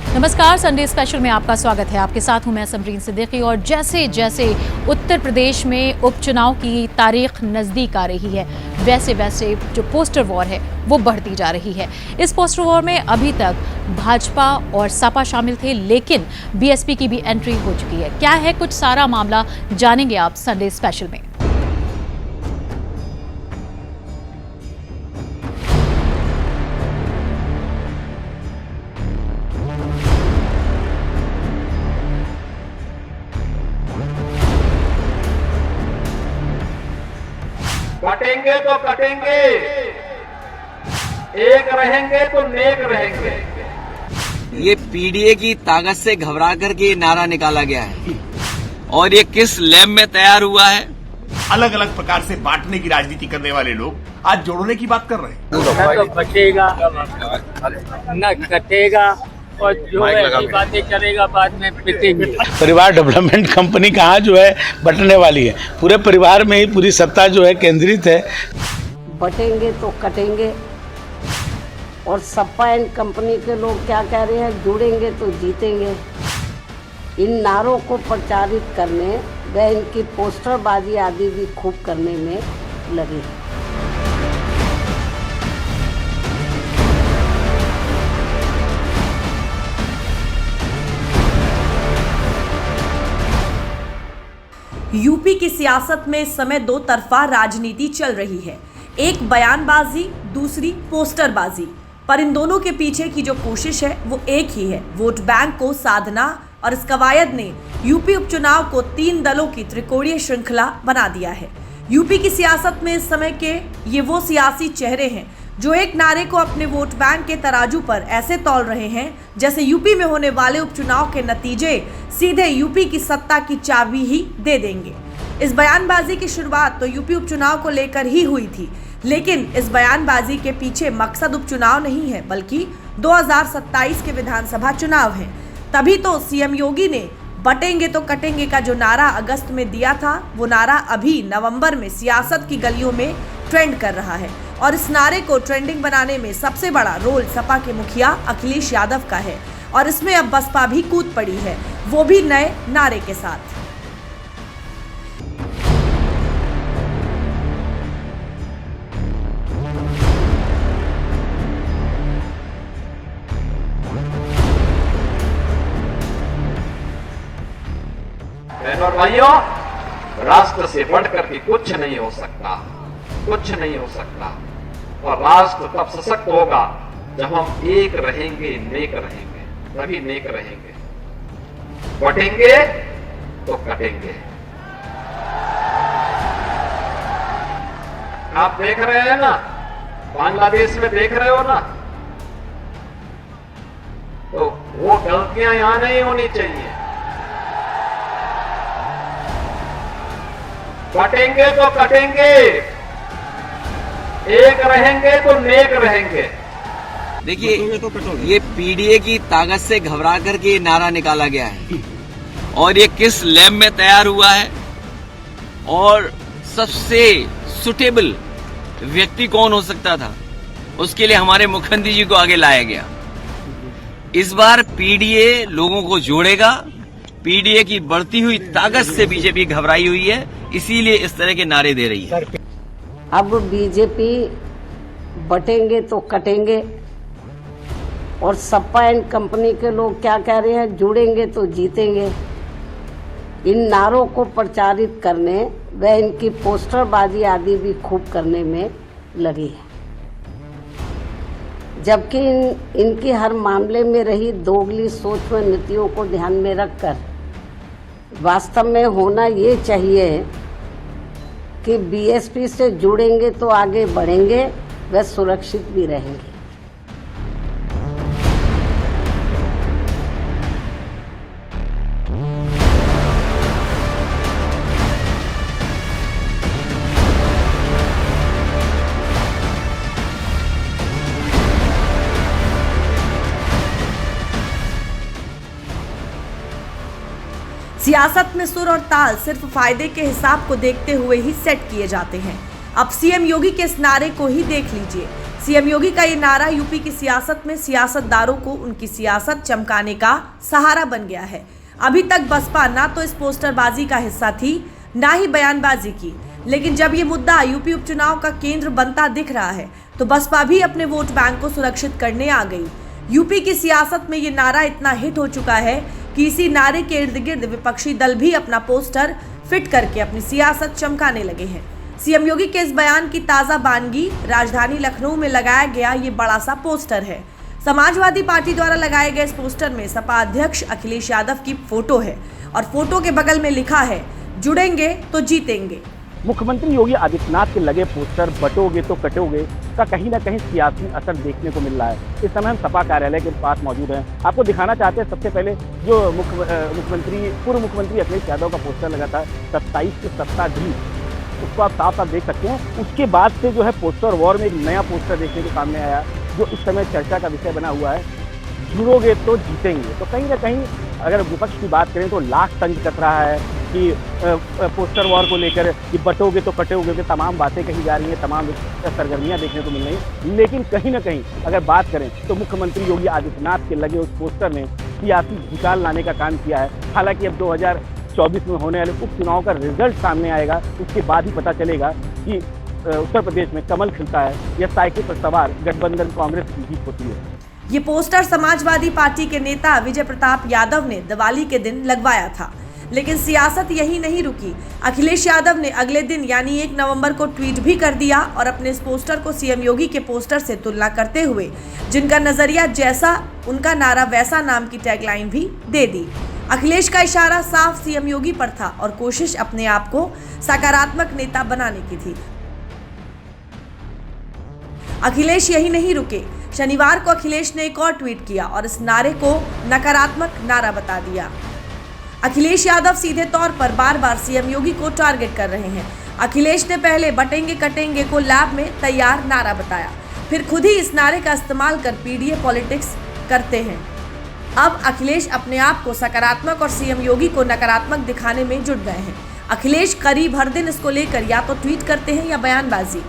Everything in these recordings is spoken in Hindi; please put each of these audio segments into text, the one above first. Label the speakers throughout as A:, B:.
A: नमस्कार, संडे स्पेशल में आपका स्वागत है। आपके साथ हूं मैं समरीन सिद्दीकी। और जैसे जैसे उत्तर प्रदेश में उपचुनाव की तारीख नज़दीक आ रही है, वैसे वैसे जो पोस्टर वॉर है वो बढ़ती जा रही है। इस पोस्टर वॉर में अभी तक भाजपा और सपा शामिल थे, लेकिन बीएसपी की भी एंट्री हो चुकी है। क्या है कुछ सारा मामला, जानेंगे आप संडे स्पेशल में।
B: कटेंगे तो कटेंगे, एक रहेंगे तो नेक रहेंगे।
C: ये पीडीए की ताकत से घबरा करके ये नारा निकाला गया है। और ये किस लैब में तैयार हुआ है?
D: अलग अलग प्रकार से बांटने की राजनीति करने वाले लोग आज जोड़ने की बात कर रहे हैं।
E: न तो बचेगा न कटेगा, और जो ऐसी बातें करेगा बाद में पिटेंगे।
F: परिवार डेवलपमेंट कंपनी कहाँ जो है बटने वाली है, पूरे परिवार में ही पूरी सत्ता जो है केंद्रित है।
G: बटेंगे तो कटेंगे, और सपा एंड कंपनी के लोग क्या कह रहे हैं, जुड़ेंगे तो जीतेंगे। इन नारों को प्रचारित करने व इनकी पोस्टरबाजी आदि भी खूब करने में लगे हैं।
H: यूपी की सियासत में इस समय दो तरफा राजनीति चल रही है, एक बयानबाजी, दूसरी पोस्टरबाजी। पर इन दोनों के पीछे की जो कोशिश है वो एक ही है, वोट बैंक को साधना। और इस कवायद ने यूपी उपचुनाव को 3 दलों की त्रिकोणीय श्रृंखला बना दिया है। यूपी की सियासत में इस समय के ये वो सियासी चेहरे हैं जो एक नारे को अपने वोट बैंक के तराजू पर ऐसे तौल रहे हैं जैसे यूपी में होने वाले उपचुनाव के नतीजे सीधे यूपी की सत्ता की चाबी ही दे देंगे। इस बयानबाजी की शुरुआत तो यूपी उपचुनाव को लेकर ही हुई थी, लेकिन इस बयानबाजी के पीछे मकसद उपचुनाव नहीं है, बल्कि 2027 के विधानसभा चुनाव हैं। तभी तो सीएम योगी ने बटेंगे तो कटेंगे का जो नारा अगस्त में दिया था, वो नारा अभी नवंबर में सियासत की गलियों में ट्रेंड कर रहा है। और इस नारे को ट्रेंडिंग बनाने में सबसे बड़ा रोल सपा के मुखिया अखिलेश यादव का है। और इसमें अब बसपा भी कूद पड़ी है, वो भी नए नारे के साथ।
B: बहनों और भाइयों, राष्ट्र से बढ़कर के कुछ नहीं हो सकता, कुछ नहीं हो सकता। और राष्ट्र तब सशक्त होगा जब हम एक रहेंगे, नेक रहेंगे, तभी नेक रहेंगे। बटेंगे तो कटेंगे। आप देख रहे हैं ना, बांग्लादेश में देख रहे हो ना, तो वो गलतियां यहां नहीं होनी चाहिए। बटेंगे तो कटेंगे, एक रहेंगे तो नेक रहेंगे।
C: देखिए, ये पीडीए की ताकत से घबरा करके ये नारा निकाला गया है। और ये किस लैब में तैयार हुआ है और सबसे सुटेबल व्यक्ति कौन हो सकता था, उसके लिए हमारे मुख्यमंत्री जी को आगे लाया गया। इस बार पीडीए लोगों को जोड़ेगा। पीडीए की बढ़ती हुई ताकत से बीजेपी घबराई हुई है, इसीलिए इस तरह के नारे दे रही है।
G: अब बीजेपी बटेंगे तो कटेंगे, और सपा एंड कंपनी के लोग क्या कह रहे हैं, जुड़ेंगे तो जीतेंगे। इन नारों को प्रचारित करने व इनकी पोस्टरबाजी आदि भी खूब करने में लगी है। जबकि इनकी हर मामले में रही दोगली सोच व नीतियों को ध्यान में रखकर वास्तव में होना ये चाहिए कि बीएसपी से जुड़ेंगे तो आगे बढ़ेंगे व सुरक्षित भी रहेंगे।
H: सियासत में सुर और ताल सिर्फ फायदे के हिसाब को देखते हुए ही सेट किए जाते हैं। अब सीएम योगी के इस नारे को ही देख लीजिए। सीएम योगी का ये नारा यूपी की सियासत में सियासतदारों को उनकी सियासत चमकाने का सहारा बन गया है। अभी तक बसपा ना तो इस पोस्टरबाजी का हिस्सा थी, ना ही बयानबाजी की, लेकिन जब ये मुद्दा यूपी उपचुनाव का केंद्र बनता दिख रहा है तो बसपा भी अपने वोट बैंक को सुरक्षित करने आ गई। यूपी की सियासत में ये नारा इतना हिट हो चुका है कि इसी नारे के इर्द गिर्द विपक्षी दल भी अपना पोस्टर फिट करके अपनी सियासत चमकाने लगे हैं। सीएम योगी के इस बयान की ताजा बानगी राजधानी लखनऊ में लगाया गया ये बड़ा सा पोस्टर है। समाजवादी पार्टी द्वारा लगाए गए इस पोस्टर में सपा अध्यक्ष अखिलेश यादव की फोटो है और फोटो के बगल में लिखा है, जुड़ेंगे तो जीतेंगे।
I: मुख्यमंत्री योगी आदित्यनाथ के लगे पोस्टर बटोगे तो कटोगे का कहीं ना कहीं सियासी असर देखने को मिल रहा है। इस समय हम सपा कार्यालय के पास मौजूद हैं। आपको दिखाना चाहते हैं सबसे पहले जो पूर्व मुख्यमंत्री अखिलेश यादव का पोस्टर लगा था 27 के सत्ताधीश, उसको आप साफ साफ देख सकते हैं। उसके बाद से जो है पोस्टर वॉर में एक नया पोस्टर देखने को सामने आया जो इस समय चर्चा का विषय बना हुआ है, जुड़ोगे तो जीतेंगे। तो कहीं ना कहीं अगर विपक्ष की बात करें तो लाख तंज कस रहा है कि पोस्टर वॉर को लेकर कि बटोगे तो कटोगे के तमाम बातें कही जा रही हैं, तमाम सरगर्मियां देखने को मिल रही हैं। लेकिन कहीं ना कहीं अगर बात करें तो मुख्यमंत्री योगी आदित्यनाथ के लगे उस पोस्टर ने सियासी झुकाव लाने का काम किया है। हालांकि अब 2024 में होने वाले उपचुनाव का रिजल्ट सामने आएगा, उसके बाद ही पता चलेगा कि उत्तर प्रदेश में कमल खिलता है या साइकिल पर सवार गठबंधन कांग्रेस की जीत होती है।
H: ये पोस्टर समाजवादी पार्टी के नेता विजय प्रताप यादव ने दिवाली के दिन लगवाया था, लेकिन सियासत यही नहीं रुकी। अखिलेश यादव ने अगले दिन यानी 1 नवंबर को ट्वीट भी कर दिया और अपने इस पोस्टर को सीएम योगी के पोस्टर से तुलना करते हुए जिनका नजरिया जैसा उनका नारा वैसा नाम की टैगलाइन भी दे दी। अखिलेश का इशारा साफ सीएम योगी पर था और कोशिश अपने आप को सकारात्मक नेता बनाने की थी। अखिलेश यही नहीं रुके। शनिवार को अखिलेश ने एक और ट्वीट किया और इस नारे को नकारात्मक नारा बता दिया। अखिलेश यादव सीधे तौर पर बार बार सीएम योगी को टारगेट कर रहे हैं। अखिलेश ने पहले बटेंगे कटेंगे को लैब में तैयार नारा बताया, फिर खुद ही इस नारे का इस्तेमाल कर पीडीए पॉलिटिक्स करते हैं। अब अखिलेश अपने आप को सकारात्मक और सीएम योगी को नकारात्मक दिखाने में जुट गए हैं। अखिलेश करीब हर दिन इसको लेकर या तो ट्वीट करते हैं या बयानबाजी।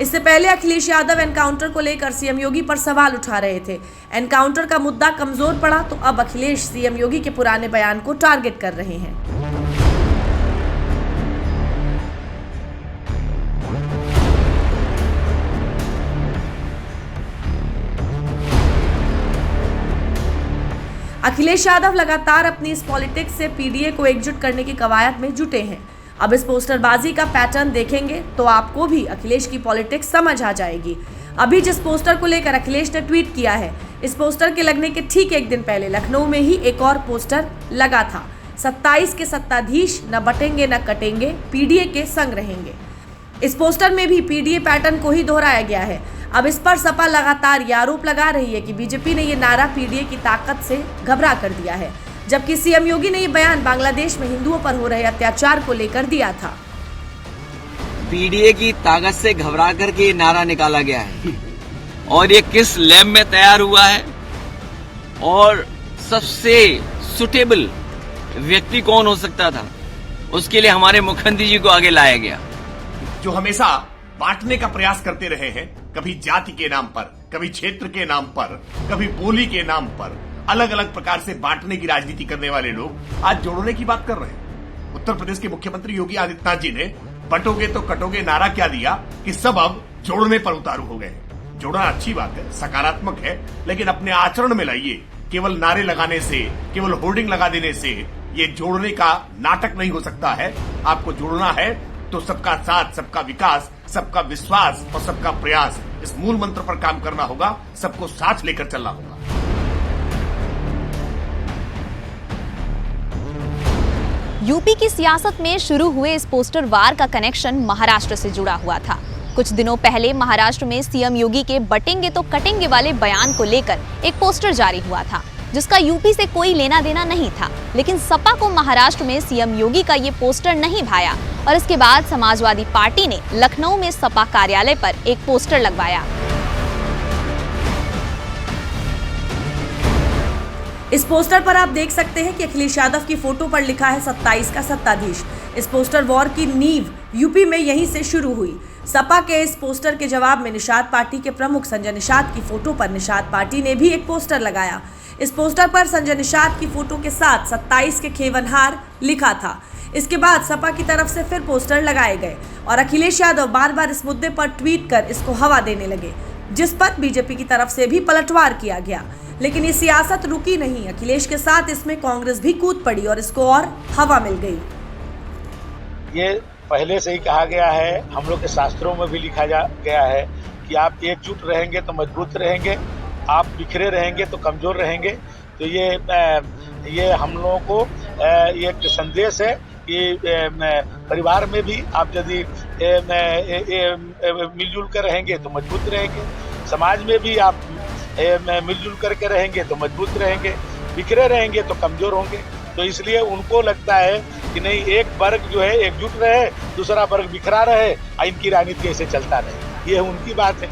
H: इससे पहले अखिलेश यादव एनकाउंटर को लेकर सीएम योगी पर सवाल उठा रहे थे। एनकाउंटर का मुद्दा कमजोर पड़ा तो अब अखिलेश सीएम योगी के पुराने बयान को टारगेट कर रहे हैं। अखिलेश यादव लगातार अपनी इस पॉलिटिक्स से पीडीए को एकजुट करने की कवायद में जुटे हैं। अब इस पोस्टरबाजी का पैटर्न देखेंगे तो आपको भी अखिलेश की पॉलिटिक्स समझ आ जाएगी। अभी जिस पोस्टर को लेकर अखिलेश ने ट्वीट किया है, इस पोस्टर के लगने के ठीक एक दिन पहले लखनऊ में ही एक और पोस्टर लगा था। 27 के सत्ताधीश न बटेंगे न कटेंगे, पीडीए के संग रहेंगे। इस पोस्टर में भी पीडीए पैटर्न को ही दोहराया गया है। अब इस पर सपा लगातार ये आरोप लगा रही है कि बीजेपी ने ये नारा पीडीए की ताकत से घबरा कर दिया है, जबकि सीएम योगी ने ये बयान बांग्लादेश में हिंदुओं पर हो रहे अत्याचार को लेकर दिया था।
C: पीडीए की ताकत से घबरा करके ये नारा निकाला गया है और ये किस लैब में तैयार हुआ है और सबसे सुटेबल व्यक्ति कौन हो सकता था, उसके लिए हमारे मुख्यमंत्री जी को आगे लाया गया।
D: जो हमेशा बांटने का प्रयास करते रहे हैं, कभी जाति के नाम पर, कभी क्षेत्र के नाम पर, कभी बोली के नाम पर, अलग अलग प्रकार से बांटने की राजनीति करने वाले लोग आज जोड़ने की बात कर रहे हैं। उत्तर प्रदेश के मुख्यमंत्री योगी आदित्यनाथ जी ने बटोगे तो कटोगे नारा क्या दिया कि सब अब जोड़ने पर उतारू हो गए। जोड़ना अच्छी बात है, सकारात्मक है, लेकिन अपने आचरण में लाइए। केवल नारे लगाने से, केवल होर्डिंग लगा देने से ये जोड़ने का नाटक नहीं हो सकता है। आपको जोड़ना है तो सबका साथ, सबका विकास, सबका विश्वास और सबका प्रयास, इस मूल मंत्र पर काम करना होगा। सबको साथ लेकर चलना होगा।
J: यूपी की सियासत में शुरू हुए इस पोस्टर वार का कनेक्शन महाराष्ट्र से जुड़ा हुआ था। कुछ दिनों पहले महाराष्ट्र में सीएम योगी के बटेंगे तो कटेंगे वाले बयान को लेकर एक पोस्टर जारी हुआ था, जिसका यूपी से कोई लेना देना नहीं था। लेकिन सपा को महाराष्ट्र में सीएम योगी का ये पोस्टर नहीं भाया और इसके बाद समाजवादी पार्टी ने लखनऊ में सपा कार्यालय पर एक पोस्टर लगवाया।
H: इस पोस्टर पर आप देख सकते हैं कि अखिलेश यादव की फोटो पर लिखा है 27 का सत्ताधीश। इस पोस्टर वॉर की नींव यूपी में यहीं से शुरू हुई। सपा के इस पोस्टर के जवाब में निषाद पार्टी के प्रमुख संजय निषाद की फोटो पर निषाद पार्टी ने भी एक पोस्टर लगाया। इस पोस्टर पर संजय निषाद की फोटो के साथ 27 के खेवनहार लिखा था। इसके बाद सपा की तरफ से फिर पोस्टर लगाए गए और अखिलेश यादव बार बार इस मुद्दे पर ट्वीट कर इसको हवा देने लगे, जिस पर बीजेपी की तरफ से भी पलटवार किया गया। लेकिन ये सियासत रुकी नहीं, अखिलेश के साथ इसमें कांग्रेस भी कूद पड़ी और इसको और हवा मिल गई।
F: ये पहले से ही कहा गया है, हम लोग के शास्त्रों में भी लिखा गया है कि आप एकजुट रहेंगे तो मजबूत रहेंगे, आप बिखरे रहेंगे तो कमजोर रहेंगे। तो ये हम लोगों को एक संदेश है कि परिवार में भी आप यदि मिलजुल कर रहेंगे तो मजबूत रहेंगे, समाज में भी आप मिलजुल करके रहेंगे तो मजबूत रहेंगे, बिखरे रहेंगे तो कमजोर होंगे। तो इसलिए उनको लगता है कि नहीं, एक वर्ग जो है एकजुट रहे, दूसरा वर्ग बिखरा रहे, इनकी राजनीति ऐसे चलता रहे, ये उनकी बात है।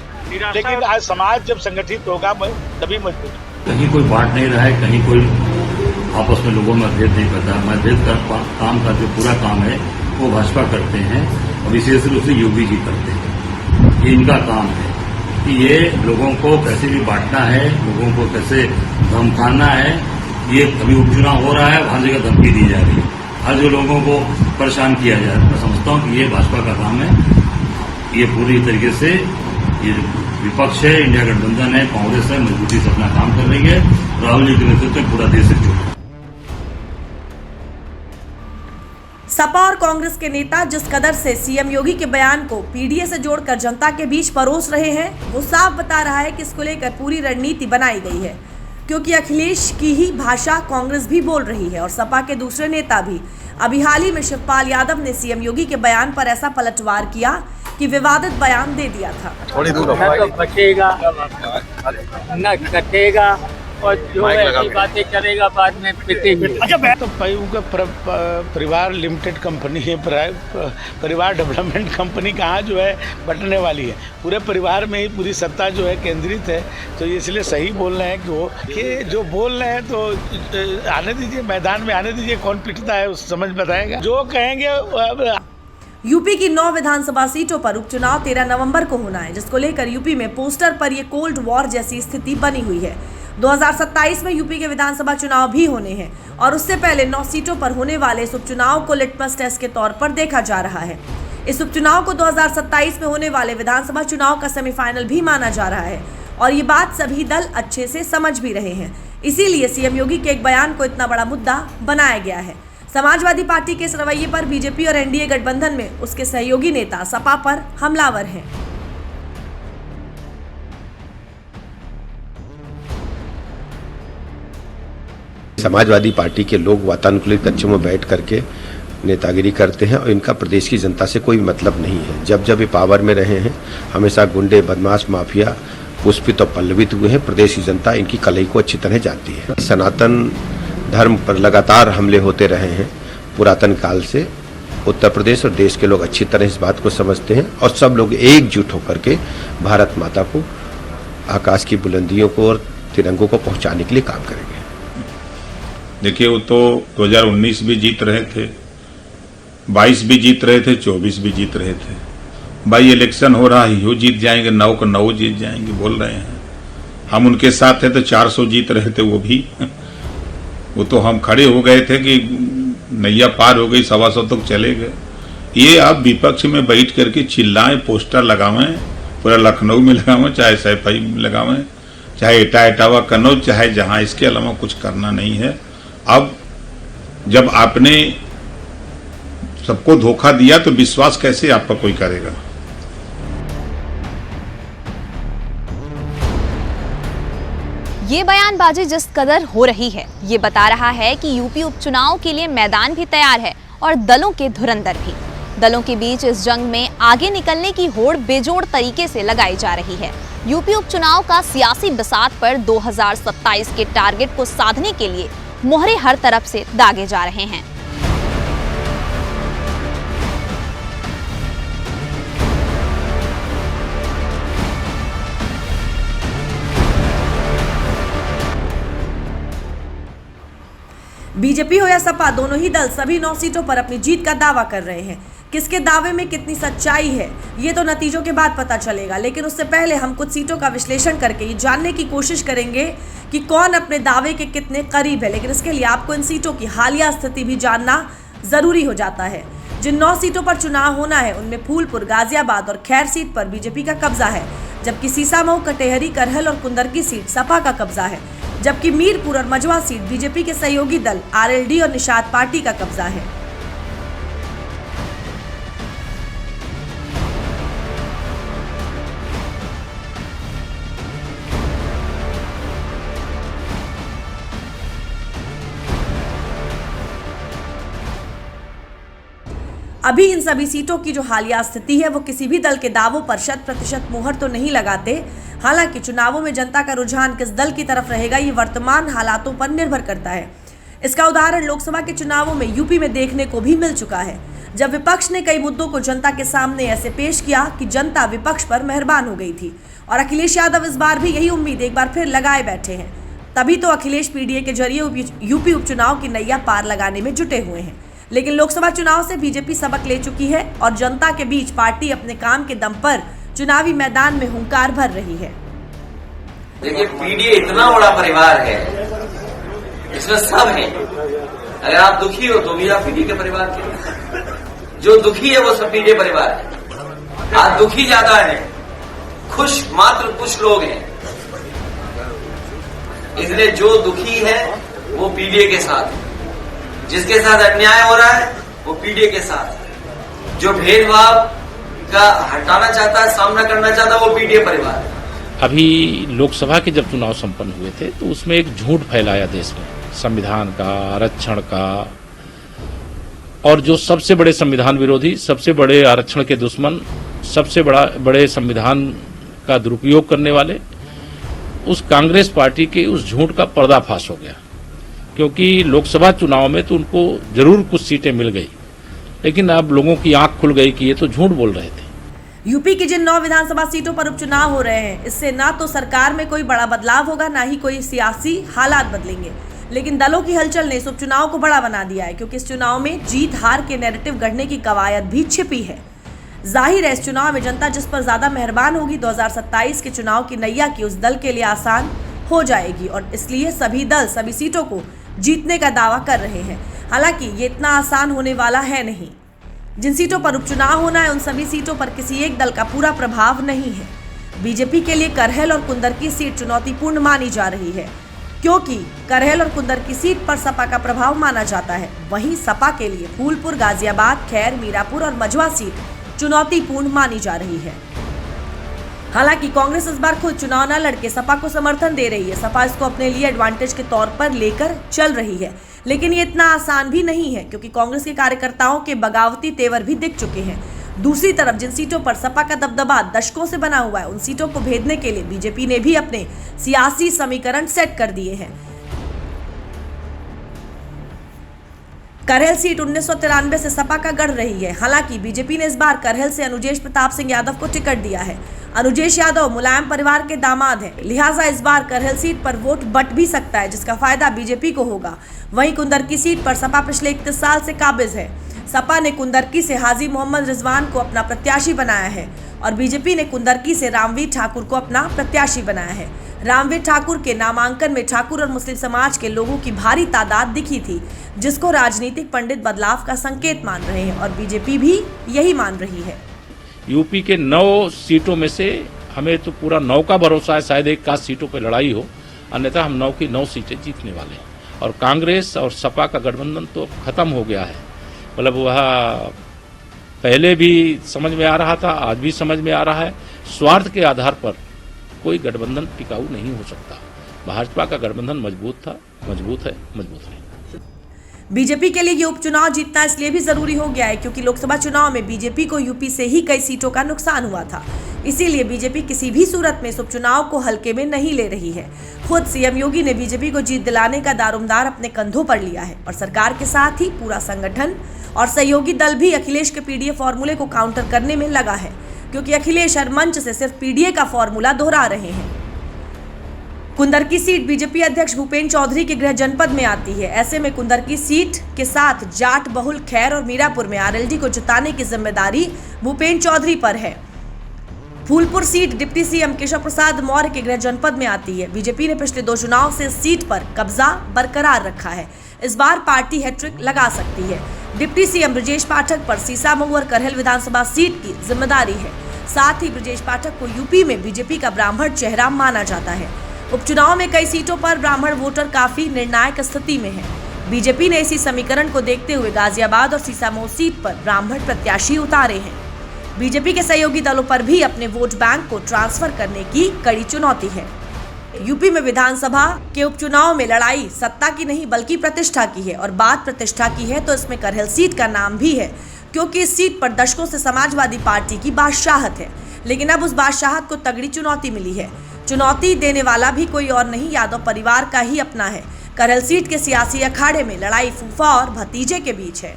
F: लेकिन आज समाज जब संगठित होगा तभी मजबूत होगा।
K: कहीं कोई बांट नहीं रहा है, कहीं कोई आपस में लोगों में भेद नहीं करता। मतभेद का काम का जो पूरा काम है वो भाजपा करते हैं और विशेष रूप से योगी जी करते हैं। ये इनका काम है कि ये लोगों को कैसे भी बांटना है, लोगों को कैसे धमकाना है। ये अभी उपचुनाव हो रहा है, वहां जगह धमकी दी जा रही है, हर जो लोगों को परेशान किया जा रहा है। मैं समझता हूं कि ये भाजपा का काम है। ये पूरी तरीके से ये विपक्ष है, इंडिया गठबंधन है, कांग्रेस है, मजबूती से अपना काम कर रही है। राहुल जी के नेतृत्व में पूरा देश एकजुट है।
H: सपा और कांग्रेस के नेता जिस कदर से सीएम योगी के बयान को पीडीए से जोड़कर जनता के बीच परोस रहे हैं, वो साफ बता रहा है कि इसको लेकर पूरी रणनीति बनाई गई है, क्योंकि अखिलेश की ही भाषा कांग्रेस भी बोल रही है और सपा के दूसरे नेता भी। अभी हाल ही में शिवपाल यादव ने सीएम योगी के बयान पर ऐसा पलटवार किया कि विवादित बयान दे दिया था।
E: थोड़ी दूर तो बचेगा न कटेगा और जो ऐसी बातें करेगा बाद में पिटेंगे।
F: अच्छा, तो परिवार लिमिटेड कंपनी है, परिवार डेवलपमेंट कंपनी कहाँ जो है बटने वाली है। पूरे परिवार में ही पूरी सत्ता जो है केंद्रित है। तो इसलिए सही बोल रहे हैं कि जो बोल रहे हैं तो आने दीजिए, मैदान में आने दीजिए, कौन पिटता है उस समझ बताएगा। जो कहेंगे।
H: यूपी की 9 विधानसभा सीटों पर उपचुनाव 13 नवंबर को होना है, जिसको लेकर यूपी में पोस्टर पर ये कोल्ड वॉर जैसी स्थिति बनी हुई है। 2027 में यूपी के विधानसभा चुनाव भी होने हैं और उससे पहले 9 सीटों पर होने वाले इस उपचुनाव को लिटमस टेस्ट के तौर पर देखा जा रहा है। इस उपचुनाव को 2027 में होने वाले विधानसभा चुनाव का सेमीफाइनल भी माना जा रहा है और ये बात सभी दल अच्छे से समझ भी रहे हैं। इसीलिए सीएम योगी के एक बयान को इतना बड़ा मुद्दा बनाया गया है। समाजवादी पार्टी के इस रवैये पर बीजेपी और एनडीए गठबंधन में उसके सहयोगी नेता सपा पर हमलावर हैं।
L: समाजवादी पार्टी के लोग वातानुकूलित कक्षों में बैठ करके नेतागिरी करते हैं और इनका प्रदेश की जनता से कोई मतलब नहीं है। जब जब ये पावर में रहे हैं, हमेशा गुंडे, बदमाश, माफिया पुष्पित और पल्लवित हुए हैं। प्रदेश की जनता इनकी कलई को अच्छी तरह जानती है। सनातन धर्म पर लगातार हमले होते रहे हैं पुरातन काल से। उत्तर प्रदेश और देश के लोग अच्छी तरह इस बात को समझते हैं और सब लोग एकजुट होकर के भारत माता को आकाश की बुलंदियों को और तिरंगों को पहुंचाने के लिए काम करेंगे।
M: देखिए, वो तो 2019 भी जीत रहे थे, 22 भी जीत रहे थे, 24 भी जीत रहे थे। बाई इलेक्शन हो रहा है, यो जीत जाएंगे, 9 को 9 जीत जाएंगे बोल रहे हैं। हम उनके साथ थे तो 400 जीत रहे थे, वो तो हम खड़े हो गए थे कि नैया पार हो गई, 125 तक चले गए। ये आप विपक्ष में बैठ करके चिल्लाएं, पोस्टर लगावें, पूरा लखनऊ में लगावें, चाहे सैफई में लगावें, चाहे इटावा कन्नौज, चाहे जहां, इसके अलावा कुछ करना नहीं है। अब जब आपने सबको धोखा दिया तो विश्वास कैसे आपका कोई करेगा।
J: ये बयानबाजी जिस कदर हो रही है, ये बता रहा है कि यूपी उपचुनाव के लिए मैदान भी तैयार है और दलों के धुरंधर भी। दलों के बीच इस जंग में आगे निकलने की होड़ बेजोड़ तरीके से लगाई जा रही है। यूपी उपचुनाव का सियासी बिसात पर 2027 के टारगेट को साधने के लिए मोहरे हर तरफ से दागे जा रहे हैं।
H: बीजेपी हो या सपा, दोनों ही दल सभी 9 सीटों पर अपनी जीत का दावा कर रहे हैं। किसके दावे में कितनी सच्चाई है ये तो नतीजों के बाद पता चलेगा, लेकिन उससे पहले हम कुछ सीटों का विश्लेषण करके ये जानने की कोशिश करेंगे कि कौन अपने दावे के कितने करीब है। लेकिन इसके लिए आपको इन सीटों की हालिया स्थिति भी जानना जरूरी हो जाता है। जिन 9 सीटों पर चुनाव होना है उनमें फूलपुर, गाजियाबाद और खैर सीट पर बीजेपी का कब्जा है, जबकि सीसामऊ, कटेहरी, करहल और कुंदरकी सीट सपा का कब्जा है, जबकि मीरपुर और मजवा सीट बीजेपी के सहयोगी दल आरएलडी और निषाद पार्टी का कब्जा है। अभी इन सभी सीटों की जो हालिया स्थिति है वो किसी भी दल के दावों पर 100% मुहर तो नहीं लगाते। हालांकि चुनावों में जनता का रुझान किस दल की तरफ रहेगा ये वर्तमान हालातों पर निर्भर करता है। इसका उदाहरण लोकसभा के चुनावों में यूपी में देखने को भी मिल चुका है, जब विपक्ष ने कई मुद्दों को जनता के सामने ऐसे पेश किया कि जनता विपक्ष पर मेहरबान हो गई थी। और अखिलेश यादव इस बार भी यही उम्मीद एक बार फिर लगाए बैठे हैं। तभी तो अखिलेश पीडीए के जरिए यूपी उपचुनाव की नैया पार लगाने में जुटे हुए हैं। लेकिन लोकसभा चुनाव से बीजेपी सबक ले चुकी है और जनता के बीच पार्टी अपने काम के दम पर चुनावी मैदान में हुंकार भर रही है।
C: देखिए, पीडीए इतना बड़ा परिवार है, इसमें सब है। अगर आप दुखी हो तो भी आप पीडीए के परिवार के, जो दुखी है वो सब पीडीए परिवार है। आज दुखी ज्यादा है, खुश मात्र कुछ लोग हैं, इसलिए जो दुखी है वो पीडीए के साथ है, जिसके साथ अन्याय हो रहा है वो पीडीए के साथ है, जो भेदभाव का हटाना चाहता है, सामना करना चाहता है, वो पीडीए परिवार है।
N: अभी लोकसभा के जब चुनाव संपन्न हुए थे तो उसमें एक झूठ फैलाया देश में, संविधान का, आरक्षण का, और जो सबसे बड़े संविधान विरोधी, सबसे बड़े आरक्षण के दुश्मन, सबसे बड़े संविधान का दुरुपयोग करने वाले उस कांग्रेस पार्टी के उस झूठ का पर्दाफाश हो गया। क्योंकि लोकसभा चुनाव में तो उनको जरूर कुछ सीटें मिल गई, लेकिन अब लोगों की आंख खुल गई कि ये तो झूठ बोल रहे थे।
H: यूपी की जिन 9 विधानसभा सीटों पर उपचुनाव हो रहे हैं, इससे ना तो सरकार में कोई बड़ा बदलाव होगा, ना ही कोई सियासी हालात बदलेंगे। लेकिन दलों की हलचल ने इस उपचुनाव को बड़ा बना दिया है, क्योंकि इस चुनाव में जीत हार के नैरेटिव गढ़ने की कवायद भी छिपी है। जाहिर है इस चुनाव में जनता जिस पर ज्यादा मेहरबान होगी, 2027 के चुनाव की नैया की उस दल के लिए आसान हो जाएगी, और इसलिए सभी दल सभी सीटों को जीतने का दावा कर रहे हैं। हालांकि ये इतना आसान होने वाला है नहीं। जिन सीटों पर उपचुनाव होना है उन सभी सीटों पर किसी एक दल का पूरा प्रभाव नहीं है। बीजेपी के लिए करहल और कुंदरकी सीट चुनौतीपूर्ण मानी जा रही है, क्योंकि करहल और कुंदरकी सीट पर सपा का प्रभाव माना जाता है। वहीं सपा के लिए फूलपुर, गाजियाबाद, खैर, मीरापुर और मझवा सीट चुनौतीपूर्ण मानी जा रही है। हालांकि कांग्रेस इस बार खुद चुनाव न लड़के सपा को समर्थन दे रही है। सपा इसको अपने लिए एडवांटेज के तौर पर लेकर चल रही है, लेकिन ये इतना आसान भी नहीं है, क्योंकि कांग्रेस के कार्यकर्ताओं के बगावती तेवर भी दिख चुके हैं। दूसरी तरफ जिन सीटों पर सपा का दबदबा दशकों से बना हुआ है, उन सीटों को भेदने के लिए बीजेपी ने भी अपने सियासी समीकरण सेट कर दिए हैं। करहल सीट 1993 से सपा का गढ़ रही है। हालांकि बीजेपी ने इस बार करहल से अनुजेश प्रताप सिंह यादव को टिकट दिया है। अनुजेश यादव मुलायम परिवार के दामाद हैं, लिहाजा इस बार करहल सीट पर वोट बट भी सकता है, जिसका फायदा बीजेपी को होगा। वहीं कुंदरकी सीट पर सपा पिछले 31 साल से काबिज है। सपा ने कुंदरकी से हाजी मोहम्मद रिजवान को अपना प्रत्याशी बनाया है और बीजेपी ने कुंदरकी से रामवीर ठाकुर को अपना प्रत्याशी बनाया है। रामवीर ठाकुर के नामांकन में ठाकुर और मुस्लिम समाज के लोगों की भारी तादाद दिखी थी, जिसको राजनीतिक पंडित बदलाव का संकेत मान रहे हैं और बीजेपी भी यही मान रही है।
N: यूपी के 9 सीटों में से हमें तो पूरा 9 का भरोसा है, शायद एक आध सीटों पर लड़ाई हो, अन्यथा हम 9 की 9 सीटें जीतने वाले हैं। और कांग्रेस और सपा का गठबंधन तो खत्म हो गया है। मतलब वह पहले भी समझ में आ रहा था, आज भी समझ में आ रहा है। स्वार्थ के आधार पर कोई गठबंधन टिकाऊ नहीं हो सकता। भाजपा का गठबंधन मजबूत था, मजबूत है, मजबूत है।
H: बीजेपी के लिए ये उपचुनाव जीतना इसलिए भी जरूरी हो गया है क्योंकि लोकसभा चुनाव में बीजेपी को यूपी से ही कई सीटों का नुकसान हुआ था। इसीलिए बीजेपी किसी भी सूरत में इस उपचुनाव को हल्के में नहीं ले रही है। खुद सीएम योगी ने बीजेपी को जीत दिलाने का दारोमदार अपने कंधों पर लिया है और सरकार के साथ ही पूरा संगठन और सहयोगी दल भी अखिलेश के पीडीए फॉर्मूले को काउंटर करने में लगा है, क्योंकि अखिलेश हर मंच से सिर्फ पीडीए का फॉर्मूला दोहरा रहे हैं। कुंदरकी सीट बीजेपी अध्यक्ष भूपेंद्र चौधरी के गृह जनपद में आती है। ऐसे में कुंदरकी सीट के साथ जाट बहुल खैर और मीरापुर में आरएलडी को जिताने की जिम्मेदारी भूपेंद्र चौधरी पर है। Phulpur seat deputy CM Keshav Prasad Maurya के गृह जनपद में आती है। बीजेपी ने पिछले 2 चुनाव से इस सीट पर कब्जा बरकरार रखा है। इस बार पार्टी हैट्रिक लगा सकती है। डिप्टी सीएम ब्रजेश पाठक पर सीसामऊ और करहल विधानसभा सीट की जिम्मेदारी है। साथ ही ब्रजेश पाठक को यूपी में बीजेपी का ब्राह्मण चेहरा माना जाता है। उपचुनाव में कई सीटों पर ब्राह्मण वोटर काफी निर्णायक स्थिति में है। बीजेपी ने इसी समीकरण को देखते हुए गाजियाबाद और सीसामऊ सीट पर ब्राह्मण प्रत्याशी उतारे हैं। बीजेपी के सहयोगी दलों पर भी अपने वोट बैंक को ट्रांसफर करने की कड़ी चुनौती है। यूपी में विधानसभा के उपचुनाव में लड़ाई सत्ता की नहीं बल्कि प्रतिष्ठा की है, और बात प्रतिष्ठा की है तो इसमें करहल सीट का नाम भी है, क्योंकि इस सीट पर दशकों से समाजवादी पार्टी की बादशाहत है। लेकिन अब उस बादशाहत को तगड़ी चुनौती मिली है। चुनौती देने वाला भी कोई और नहीं, यादव परिवार का ही अपना है। करहल सीट के सियासी अखाड़े में लड़ाई फूफा और भतीजे के बीच है।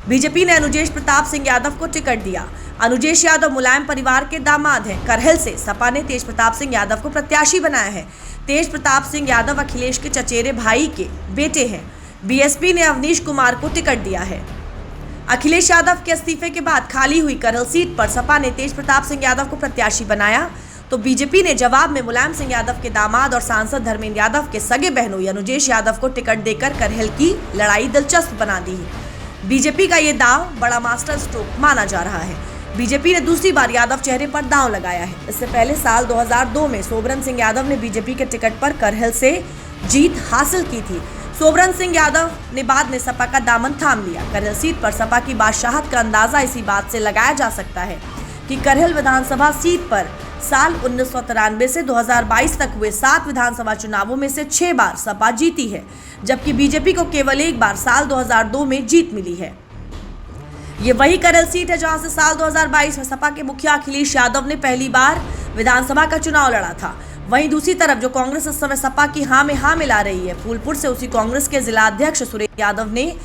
H: बीजेपी ने अनुजेश प्रताप सिंह यादव को टिकट दिया। अनुजेश यादव मुलायम परिवार के दामाद हैं। करहल से सपा ने तेज प्रताप सिंह यादव को प्रत्याशी बनाया है। तेज प्रताप सिंह यादव अखिलेश के चचेरे भाई के बेटे हैं। बीएसपी ने अवनीश कुमार को टिकट दिया है। अखिलेश यादव के इस्तीफे के बाद खाली हुई करहल सीट पर सपा ने तेज प्रताप सिंह यादव को प्रत्याशी बनाया, तो बीजेपी ने जवाब में मुलायम सिंह यादव के दामाद और सांसद धर्मेंद्र यादव के सगे बहनोई अनुजेश यादव को टिकट देकर करहल की लड़ाई दिलचस्प बना दी है। बीजेपी का ये दांव बड़ा मास्टर स्ट्रोक माना जा रहा है। बीजेपी ने दूसरी बार यादव चेहरे पर दांव लगाया है। इससे पहले साल 2002 में सोबरन सिंह यादव ने बीजेपी के टिकट पर करहल से जीत हासिल की थी। सोबरन सिंह यादव ने बाद में सपा का दामन थाम लिया। करहल सीट पर सपा की बादशाहत का अंदाजा इसी बात से लगाया जा सकता है कि करहल विधानसभा सीट पर साल 1993 से 2022 तक हुए 7 विधानसभा चुनावों में से 6 बार सपा जीती है, जबकि बीजेपी को केवल 1 बार साल 2002 में जीत मिली है। ये वही करहल सीट है जहां से साल 2022 में सपा के मुखिया अखिलेश यादव ने पहली बार विधानसभा का चुनाव लड़ा था। वहीं दूसरी तरफ जो कांग्रेस इस समय सपा की हां में हां मिला रही है, फूलपुर से उसी कांग्रेस के जिला अध्यक्ष सुरेश यादव ने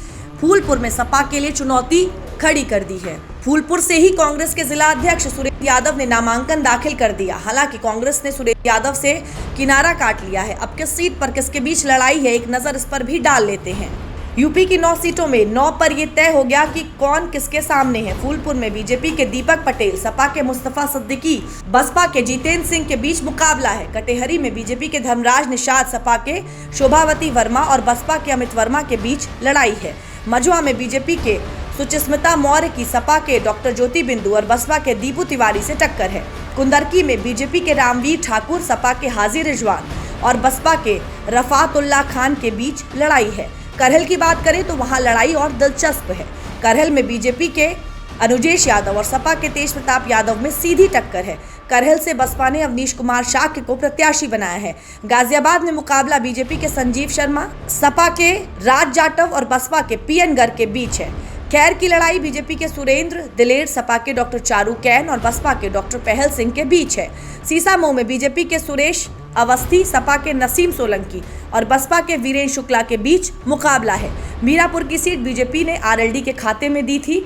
H: फूलपुर में सपा के लिए चुनौती खड़ी कर दी है। फूलपुर से ही कांग्रेस के जिला अध्यक्ष सुरेश यादव ने नामांकन दाखिल कर दिया। हालांकि कांग्रेस ने सुरेश यादव से किनारा काट लिया है। अब किस सीट पर किसके बीच लड़ाई है, एक नजर इस पर भी डाल लेते हैं। यूपी की 9 सीटों में 9 पर यह तय हो गया कि कौन किसके सामने है। फूलपुर में बीजेपी के दीपक पटेल, सपा के मुस्तफा सिद्दीकी, बसपा के जितेंद्र सिंह के बीच मुकाबला है। कटेहरी में बीजेपी के धर्मराज निषाद, सपा के शोभावती वर्मा और बसपा के अमित वर्मा के बीच लड़ाई है। मझुआ में बीजेपी के सुचिस्मिता मौर्य की सपा के डॉक्टर ज्योति बिंदु और बसपा के दीपू तिवारी से टक्कर है। कुंदरकी में बीजेपी के रामवीर ठाकुर, सपा के हाजी रिजवान और बसपा के रफातुल्लाह खान के बीच लड़ाई है। करहल की बात करें तो वहां लड़ाई और दिलचस्प है। करहल में बीजेपी के अनुजेश यादव और सपा के तेज प्रताप यादव में सीधी टक्कर है। करहल से बसपा ने अवनीश कुमार शाक्य को प्रत्याशी बनाया है। गाजियाबाद में मुकाबला बीजेपी के संजीव शर्मा, सपा के राज जाटव और बसपा के पीएन गर्ग के बीच है। खैर की लड़ाई बीजेपी के सुरेंद्र दिलेर, सपा के डॉक्टर चारू कैन और बसपा के डॉक्टर पहल सिंह के बीच है। सीसामऊ में बीजेपी के सुरेश अवस्थी, सपा के नसीम सोलंकी और बसपा के वीरेंद्र शुक्ला के बीच मुकाबला है। मीरापुर की सीट बीजेपी ने आरएलडी के खाते में दी थी।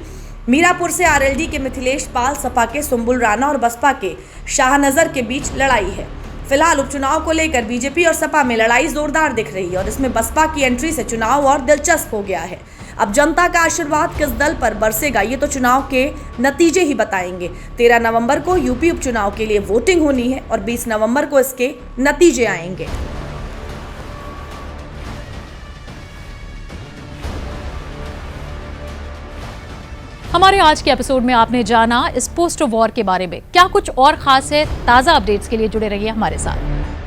H: मीरापुर से आरएलडी के मिथिलेश पाल, सपा के सुंबुल राणा और बसपा के शाहनजर के बीच लड़ाई है। फिलहाल उपचुनाव को लेकर बीजेपी और सपा में लड़ाई जोरदार दिख रही है और इसमें बसपा की एंट्री से चुनाव और दिलचस्प हो गया है। अब जनता का आशीर्वाद किस दल पर बरसेगा ये तो चुनाव के नतीजे ही बताएंगे। 13 नवंबर को यूपी उपचुनाव के लिए वोटिंग होनी है और 20 नवंबर को इसके नतीजे आएंगे।
A: हमारे आज के एपिसोड में आपने जाना इस पोस्टर वॉर के बारे में। क्या कुछ और खास है? ताज़ा अपडेट्स के लिए जुड़े रहिए हमारे साथ।